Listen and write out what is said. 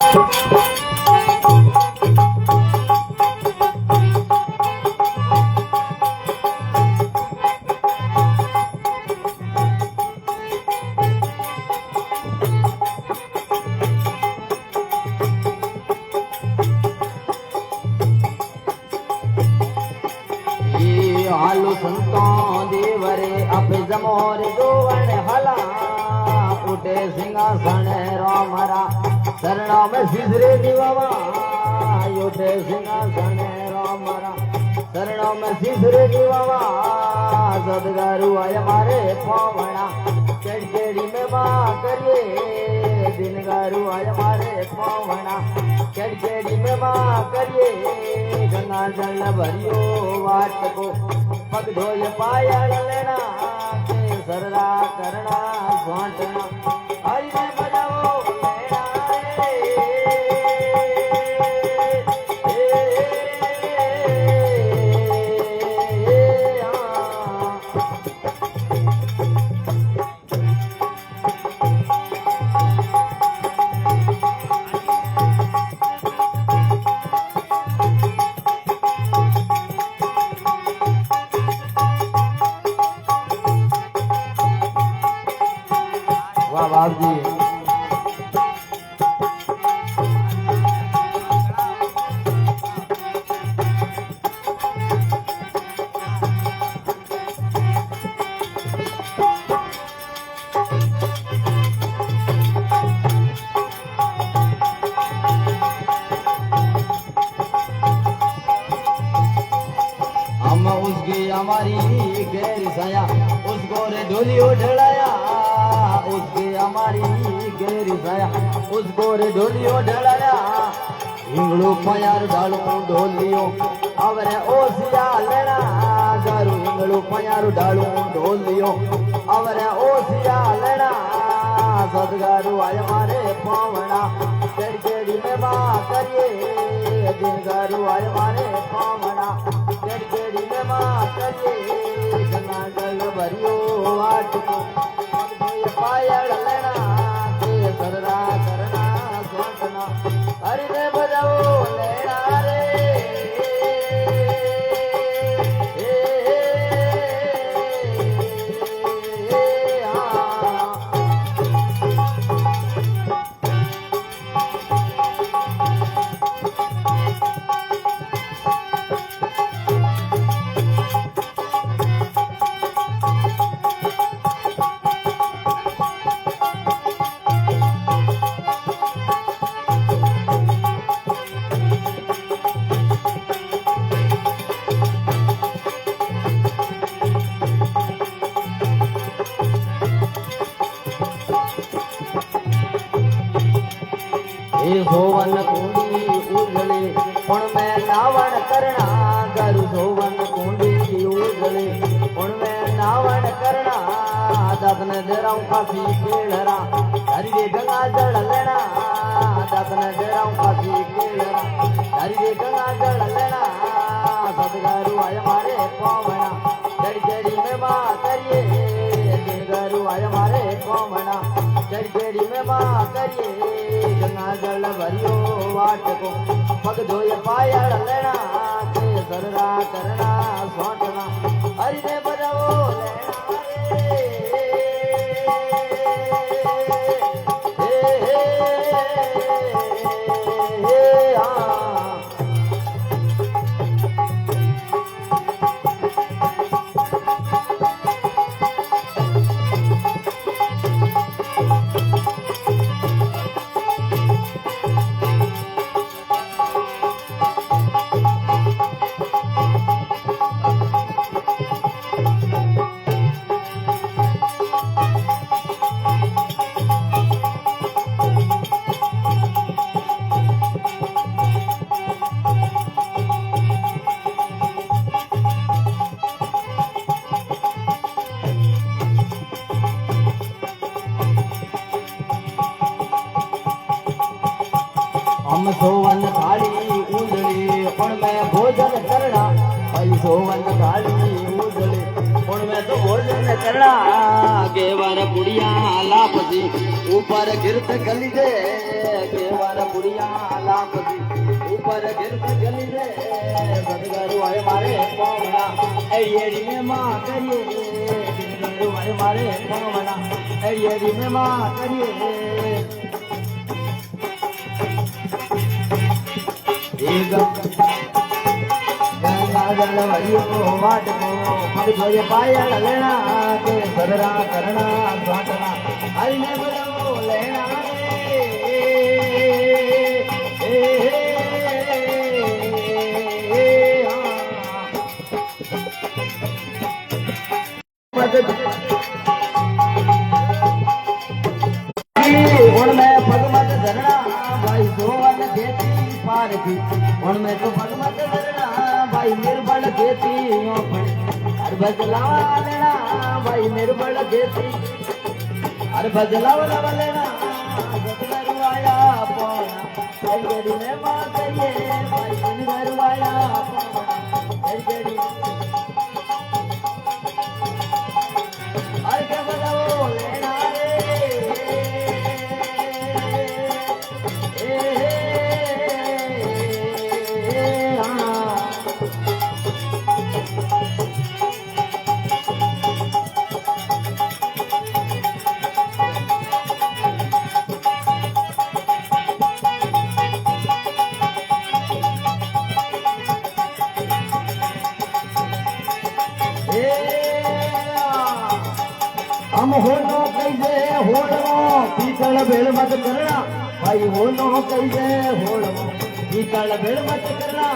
हालू संतों देवरे अपे जमोर जोवन हला उठे सिंहासन रामरा शरणों में सिधरे दिवावा उठे सिंहासन रामरा शरणों में सिधरे दिवावा सदगुरु आय मारे पावना चढ़केड़ी में मां करिए दिन गारू आय मारे पावना चढ़केड़ी में मां करिए गंगा जल भरियो वाट को पग धोय पायल लेना के सररा करना सोंटना हरि ने बजाओ लेना बाप जी हम उसकी हमारी गैर साया उसको रे ढोली उठलाया उसकी हमारी गैर साया उसको रे ढोलियो ढलाया हिंगड़ू पयार डालू ढोलियो अवरे ओसिया लेना गारू हिंगड़ू पयार डालू ढोलियो अवरे ओसिया लेना सदगारू आय मारे पावना चढ़केड़ी में मां करिए दिन गारू आय मारे पावना चढ़केड़ी में मां करिए गंगा जल भरियो वाट को पायल लेना के सररा करना सोचना हरि ने बजाओ लेना रे सोवन कुंडी उजले पण मैं नावण करना गरु सोवन कुंडी उजले पण मैं नावण करना दतन देराऊं काफी केड़रा हरि रे गंगा जल लेना दतन देराऊं काफी केड़रा हरि रे गंगा जल लेना सदगुरु आय मारे पावना चढ़केड़ी में मां करिए दिन गुरु आय मारे पावना चढ़केड़ी में मां करिए गंगा जल भरियो वाट को पग धोय पायल लेना के सररा करना सोंटना हरि ने बजाओ लेना हम सोवन थाली उजड़ी पण मैं भोजन करना भाई सोवन थाली उजड़ी पण मैं तो भोजन करना केवर पुड़िया लापसी ऊपर गिरत गली दे केवर बुढ़िया लापती ऊपर गिर के चली रे बदगरु आए मारे पावना एड़ी में मां करिए बदगरु आए मारे पावना एड़ी में मां करिए एक गंगा जल वरियो वाट को मग जोए पायल लेना के बदरा करना स्वाटना हरि ने बदो लेना पगमत धरना भाई सोवन खेती पार थी में तो पगमत धरना भाई निर्बल खेती हर बदलावा लेना भाई निर्बल खेती हर बदलाव लेना बदलवाया पौना गड़ी में मां करिए भाई बदलवाया पौना गड़ी हर के बदलाव लेना हम होनो कैसे होड़ो पीतल भेड़ मत करना भाई होनो कैसे होड़ो पीतल भेड़ मत करना।